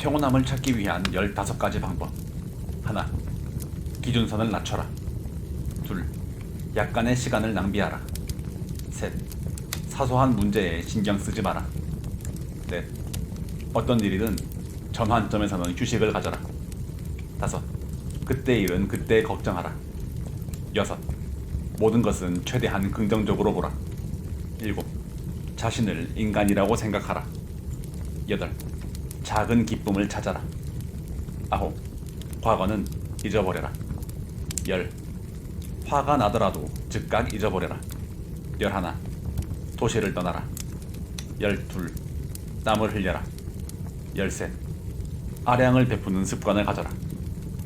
평온함을 찾기 위한 15가지 방법. 하나, 기준선을 낮춰라. 둘, 약간의 시간을 낭비하라. 셋, 사소한 문제에 신경 쓰지 마라. 넷, 어떤 일이든 전환점에서는 휴식을 가져라. 다섯, 그때 일은 그때 걱정하라. 여섯, 모든 것은 최대한 긍정적으로 보라. 일곱, 자신을 인간이라고 생각하라. 여덟, 작은 기쁨을 찾아라. 아홉, 과거는 잊어버려라. 열, 화가 나더라도 즉각 잊어버려라. 열하나, 도시를 떠나라. 열둘, 땀을 흘려라. 열셋, 아량을 베푸는 습관을 가져라.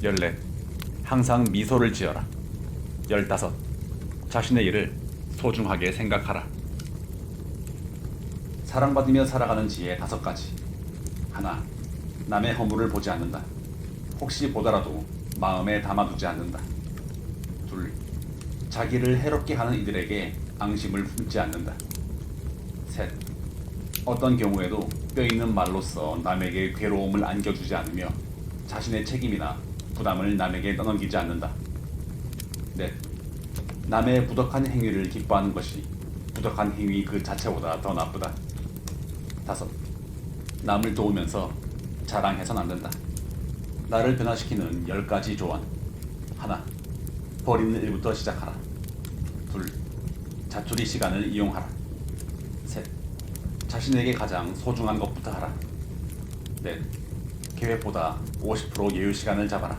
열넷, 항상 미소를 지어라. 열다섯, 자신의 일을 소중하게 생각하라. 사랑받으며 살아가는 지혜 5가지. 하나, 남의 허물을 보지 않는다. 혹시 보더라도 마음에 담아두지 않는다. 둘, 자기를 해롭게 하는 이들에게 앙심을 품지 않는다. 셋, 어떤 경우에도 뼈있는 말로써 남에게 괴로움을 안겨주지 않으며 자신의 책임이나 부담을 남에게 떠넘기지 않는다. 넷, 남의 부덕한 행위를 기뻐하는 것이 부덕한 행위 그 자체보다 더 나쁘다. 다섯, 남을 도우면서 자랑해선 안 된다. 나를 변화시키는 10가지 조언. 하나, 버리는 일부터 시작하라. 둘, 자투리 시간을 이용하라. 셋, 자신에게 가장 소중한 것부터 하라. 넷, 계획보다 50% 여유 시간을 잡아라.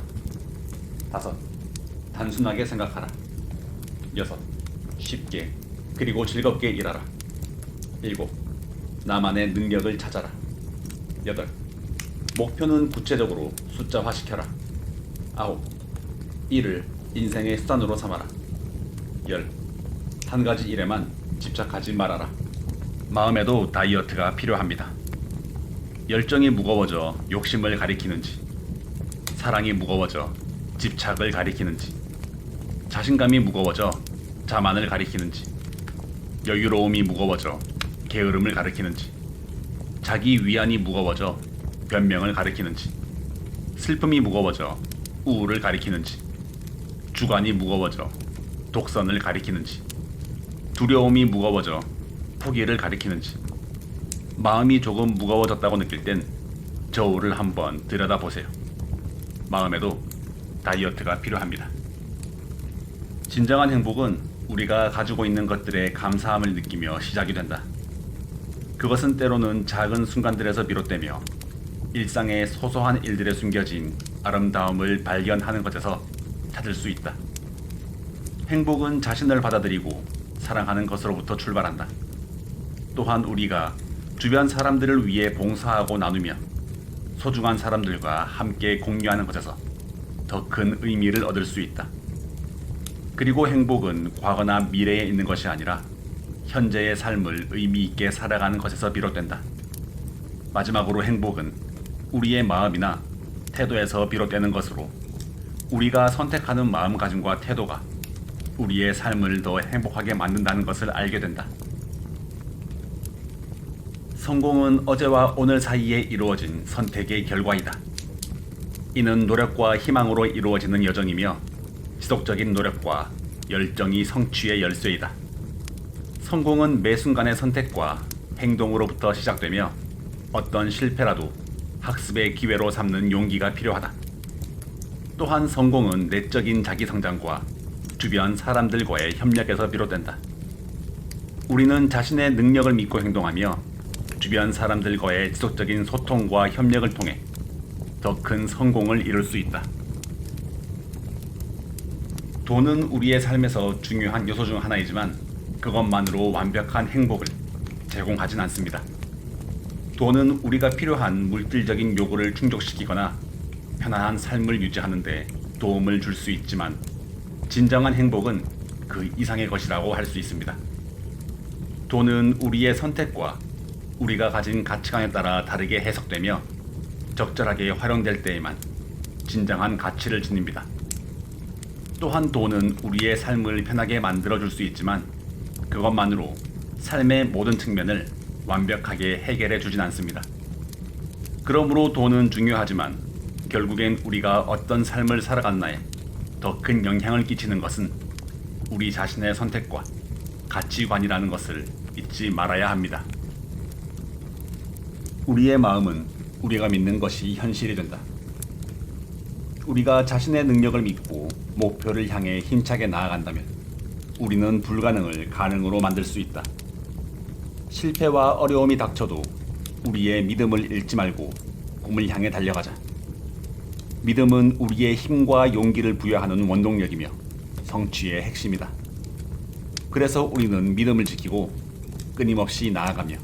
다섯, 단순하게 생각하라. 여섯, 쉽게 그리고 즐겁게 일하라. 일곱, 나만의 능력을 찾아라. 여덟, 목표는 구체적으로 숫자화시켜라. 아홉, 일을 인생의 수단으로 삼아라. 열, 한 가지 일에만 집착하지 말아라. 마음에도 다이어트가 필요합니다. 열정이 무거워져 욕심을 가리키는지, 사랑이 무거워져 집착을 가리키는지, 자신감이 무거워져 자만을 가리키는지, 여유로움이 무거워져 게으름을 가리키는지, 자기 위안이 무거워져 변명을 가리키는지, 슬픔이 무거워져 우울을 가리키는지, 주관이 무거워져 독선을 가리키는지, 두려움이 무거워져 포기를 가리키는지, 마음이 조금 무거워졌다고 느낄 땐 저울을 한번 들여다보세요. 마음에도 다이어트가 필요합니다. 진정한 행복은 우리가 가지고 있는 것들에 감사함을 느끼며 시작이 된다. 그것은 때로는 작은 순간들에서 비롯되며 일상의 소소한 일들에 숨겨진 아름다움을 발견하는 것에서 찾을 수 있다. 행복은 자신을 받아들이고 사랑하는 것으로부터 출발한다. 또한 우리가 주변 사람들을 위해 봉사하고 나누며 소중한 사람들과 함께 공유하는 것에서 더 큰 의미를 얻을 수 있다. 그리고 행복은 과거나 미래에 있는 것이 아니라 현재의 삶을 의미 있게 살아가는 것에서 비롯된다. 마지막으로 행복은 우리의 마음이나 태도에서 비롯되는 것으로 우리가 선택하는 마음가짐과 태도가 우리의 삶을 더 행복하게 만든다는 것을 알게 된다. 성공은 어제와 오늘 사이에 이루어진 선택의 결과이다. 이는 노력과 희망으로 이루어지는 여정이며 지속적인 노력과 열정이 성취의 열쇠이다. 성공은 매 순간의 선택과 행동으로부터 시작되며 어떤 실패라도 학습의 기회로 삼는 용기가 필요하다. 또한 성공은 내적인 자기성장과 주변 사람들과의 협력에서 비롯된다. 우리는 자신의 능력을 믿고 행동하며 주변 사람들과의 지속적인 소통과 협력을 통해 더 큰 성공을 이룰 수 있다. 돈은 우리의 삶에서 중요한 요소 중 하나이지만 그것만으로 완벽한 행복을 제공하진 않습니다. 돈은 우리가 필요한 물질적인 요구를 충족시키거나 편안한 삶을 유지하는 데 도움을 줄 수 있지만 진정한 행복은 그 이상의 것이라고 할 수 있습니다. 돈은 우리의 선택과 우리가 가진 가치관에 따라 다르게 해석되며 적절하게 활용될 때에만 진정한 가치를 지닙니다. 또한 돈은 우리의 삶을 편하게 만들어줄 수 있지만 그것만으로 삶의 모든 측면을 완벽하게 해결해 주진 않습니다. 그러므로 돈은 중요하지만 결국엔 우리가 어떤 삶을 살아갔나에 더 큰 영향을 끼치는 것은 우리 자신의 선택과 가치관이라는 것을 잊지 말아야 합니다. 우리의 마음은 우리가 믿는 것이 현실이 된다. 우리가 자신의 능력을 믿고 목표를 향해 힘차게 나아간다면 우리는 불가능을 가능으로 만들 수 있다. 실패와 어려움이 닥쳐도 우리의 믿음을 잃지 말고 꿈을 향해 달려가자. 믿음은 우리의 힘과 용기를 부여하는 원동력이며 성취의 핵심이다. 그래서 우리는 믿음을 지키고 끊임없이 나아가며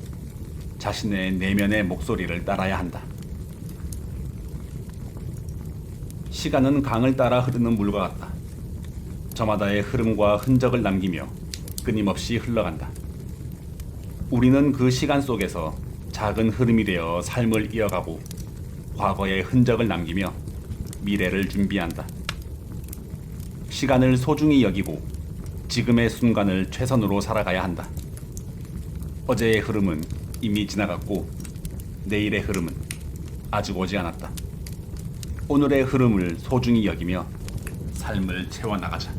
자신의 내면의 목소리를 따라야 한다. 시간은 강을 따라 흐르는 물과 같다. 저마다의 흐름과 흔적을 남기며 끊임없이 흘러간다. 우리는 그 시간 속에서 작은 흐름이 되어 삶을 이어가고 과거의 흔적을 남기며 미래를 준비한다. 시간을 소중히 여기고 지금의 순간을 최선으로 살아가야 한다. 어제의 흐름은 이미 지나갔고 내일의 흐름은 아직 오지 않았다. 오늘의 흐름을 소중히 여기며 삶을 채워나가자.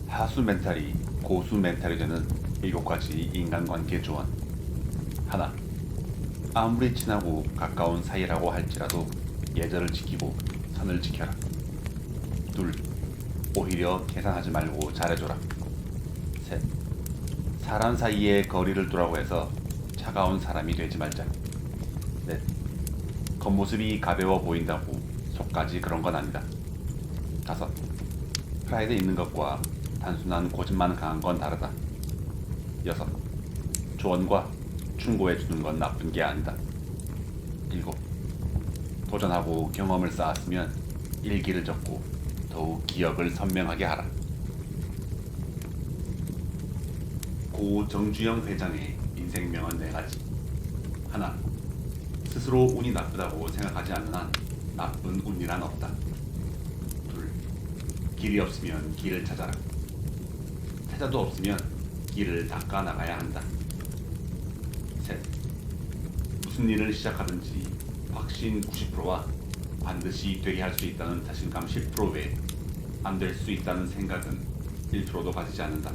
하수 멘탈이 고수 멘탈이 되는 7가지 인간관계 조언. 하나, 아무리 친하고 가까운 사이라고 할지라도 예절을 지키고 선을 지켜라. 둘, 오히려 계산하지 말고 잘해줘라. 셋, 사람 사이에 거리를 두라고 해서 차가운 사람이 되지 말자. 넷, 겉모습이 가벼워 보인다고 속까지 그런 건 아니다. 다섯, 프라이드 있는 것과 단순한 고집만 강한 건 다르다. 여섯, 조언과 충고해주는 건 나쁜 게 아니다. 일곱, 도전하고 경험을 쌓았으면 일기를 적고 더욱 기억을 선명하게 하라. 고 정주영 회장의 인생명은 4가지. 하나, 스스로 운이 나쁘다고 생각하지 않는 한 나쁜 운이란 없다. 둘, 길이 없으면 길을 찾아라. 찾아도 없으면 길을 닦아 나가야 한다. 셋, 무슨 일을 시작하든지 확신 90%와 반드시 되게 할 수 있다는 자신감 10% 외에 안 될 수 있다는 생각은 1%도 가지지 않는다.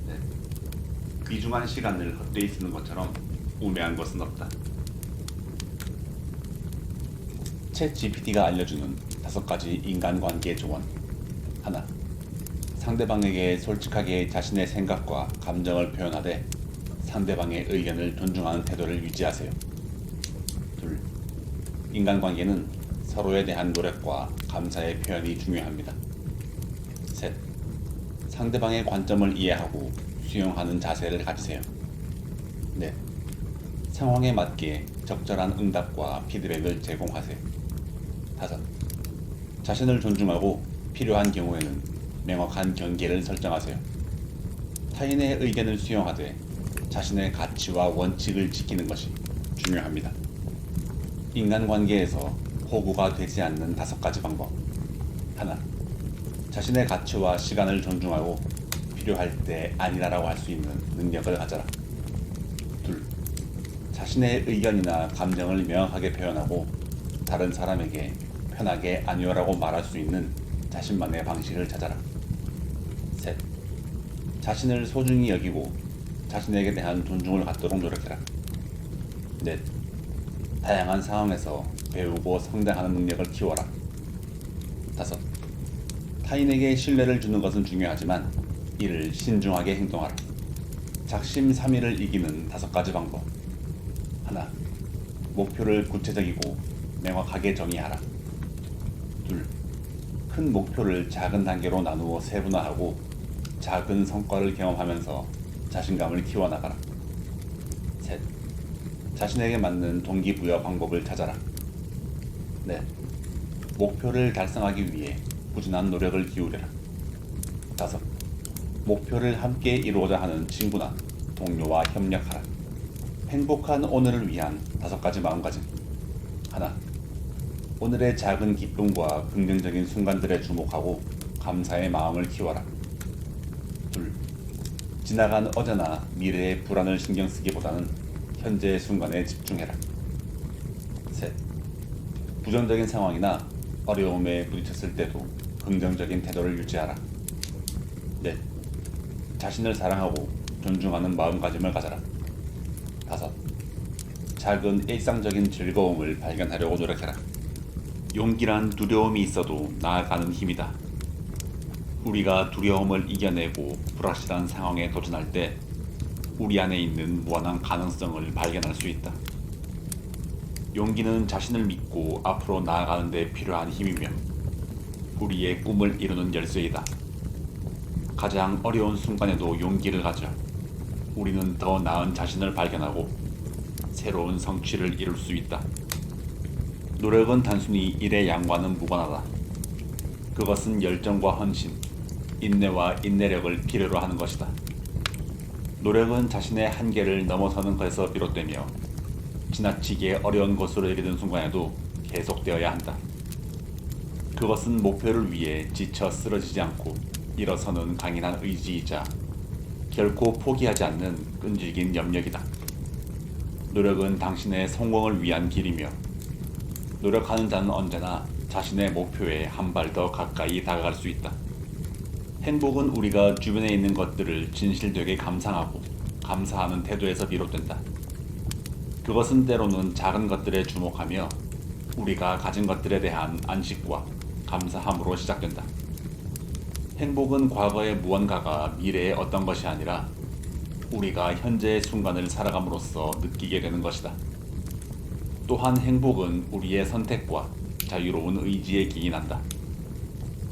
넷, 귀중한 시간을 헛되이 쓰는 것처럼 우매한 것은 없다. 챗 GPT가 알려주는 5가지 인간관계 조언. 하나, 상대방에게 솔직하게 자신의 생각과 감정을 표현하되 상대방의 의견을 존중하는 태도를 유지하세요. 둘, 인간관계는 서로에 대한 노력과 감사의 표현이 중요합니다. 셋, 상대방의 관점을 이해하고 수용하는 자세를 가지세요. 넷, 상황에 맞게 적절한 응답과 피드백을 제공하세요. 다섯, 자신을 존중하고 필요한 경우에는 명확한 경계를 설정하세요. 타인의 의견을 수용하되 자신의 가치와 원칙을 지키는 것이 중요합니다. 인간관계에서 호구가 되지 않는 5가지 방법. 하나, 자신의 가치와 시간을 존중하고 필요할 때 아니라라고 할 수 있는 능력을 가져라. 둘, 자신의 의견이나 감정을 명확하게 표현하고 다른 사람에게 편하게 아니요라고 말할 수 있는 자신만의 방식을 찾아라. 셋, 자신을 소중히 여기고 자신에게 대한 존중을 갖도록 노력해라. 넷, 다양한 상황에서 배우고 성장하는 능력을 키워라. 다섯, 타인에게 신뢰를 주는 것은 중요하지만 이를 신중하게 행동하라. 작심삼일을 이기는 5가지 방법. 하나, 목표를 구체적이고 명확하게 정의하라. 둘, 큰 목표를 작은 단계로 나누어 세분화하고 작은 성과를 경험하면서 자신감을 키워나가라. 셋, 자신에게 맞는 동기부여 방법을 찾아라. 넷, 목표를 달성하기 위해 꾸준한 노력을 기울여라. 다섯, 목표를 함께 이루고자 하는 친구나 동료와 협력하라. 행복한 오늘을 위한 5가지 마음가짐. 하나, 오늘의 작은 기쁨과 긍정적인 순간들에 주목하고 감사의 마음을 키워라. 둘, 지나간 어제나 미래의 불안을 신경 쓰기보다는 현재의 순간에 집중해라. 셋. 부정적인 상황이나 어려움에 부딪혔을 때도 긍정적인 태도를 유지하라. 넷. 자신을 사랑하고 존중하는 마음가짐을 가져라. 다섯. 작은 일상적인 즐거움을 발견하려고 노력해라. 용기란 두려움이 있어도 나아가는 힘이다. 우리가 두려움을 이겨내고 불확실한 상황에 도전할 때 우리 안에 있는 무한한 가능성을 발견할 수 있다. 용기는 자신을 믿고 앞으로 나아가는 데 필요한 힘이며 우리의 꿈을 이루는 열쇠이다. 가장 어려운 순간에도 용기를 가져 우리는 더 나은 자신을 발견하고 새로운 성취를 이룰 수 있다. 노력은 단순히 일의 양과는 무관하다. 그것은 열정과 헌신, 인내와 인내력을 필요로 하는 것이다. 노력은 자신의 한계를 넘어서는 것에서 비롯되며 지나치게 어려운 것으로 여기는 순간에도 계속되어야 한다. 그것은 목표를 위해 지쳐 쓰러지지 않고 일어서는 강인한 의지이자 결코 포기하지 않는 끈질긴 염력이다. 노력은 당신의 성공을 위한 길이며 노력하는 자는 언제나 자신의 목표에 한 발 더 가까이 다가갈 수 있다. 행복은 우리가 주변에 있는 것들을 진실되게 감상하고 감사하는 태도에서 비롯된다. 그것은 때로는 작은 것들에 주목하며 우리가 가진 것들에 대한 안식과 감사함으로 시작된다. 행복은 과거의 무언가가 미래의 어떤 것이 아니라 우리가 현재의 순간을 살아감으로써 느끼게 되는 것이다. 또한 행복은 우리의 선택과 자유로운 의지에 기인한다.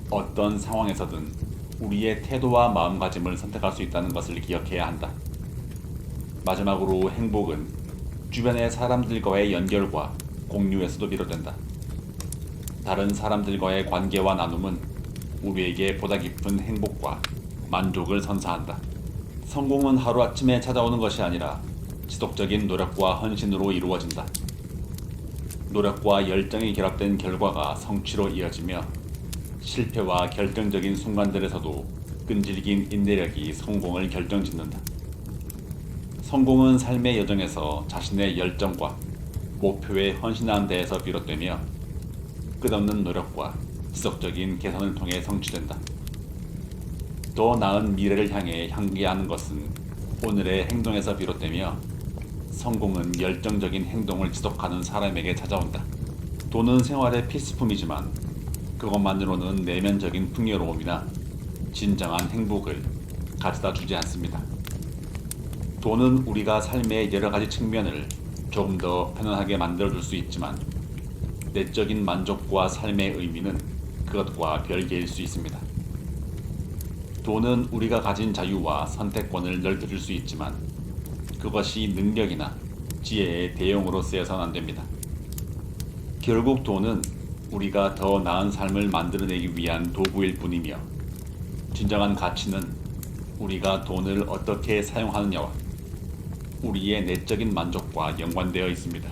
어떤 상황에서든 우리의 태도와 마음가짐을 선택할 수 있다는 것을 기억해야 한다. 마지막으로 행복은 주변의 사람들과의 연결과 공유에서도 비롯된다. 다른 사람들과의 관계와 나눔은 우리에게 보다 깊은 행복과 만족을 선사한다. 성공은 하루아침에 찾아오는 것이 아니라 지속적인 노력과 헌신으로 이루어진다. 노력과 열정이 결합된 결과가 성취로 이어지며 실패와 결정적인 순간들에서도 끈질긴 인내력이 성공을 결정짓는다. 성공은 삶의 여정에서 자신의 열정과 목표에 헌신하는 데에서 비롯되며 끝없는 노력과 지속적인 개선을 통해 성취된다. 더 나은 미래를 향해 향기하는 것은 오늘의 행동에서 비롯되며 성공은 열정적인 행동을 지속하는 사람에게 찾아온다. 돈은 생활의 필수품이지만 그것만으로는 내면적인 풍요로움이나 진정한 행복을 가져다 주지 않습니다. 돈은 우리가 삶의 여러 가지 측면을 조금 더 편안하게 만들어줄 수 있지만 내적인 만족과 삶의 의미는 그것과 별개일 수 있습니다. 돈은 우리가 가진 자유와 선택권을 넓혀줄 수 있지만 그것이 능력이나 지혜의 대용으로 쓰여서는 안 됩니다. 결국 돈은 우리가 더 나은 삶을 만들어내기 위한 도구일 뿐이며 진정한 가치는 우리가 돈을 어떻게 사용하느냐와 우리의 내적인 만족과 연관되어 있습니다.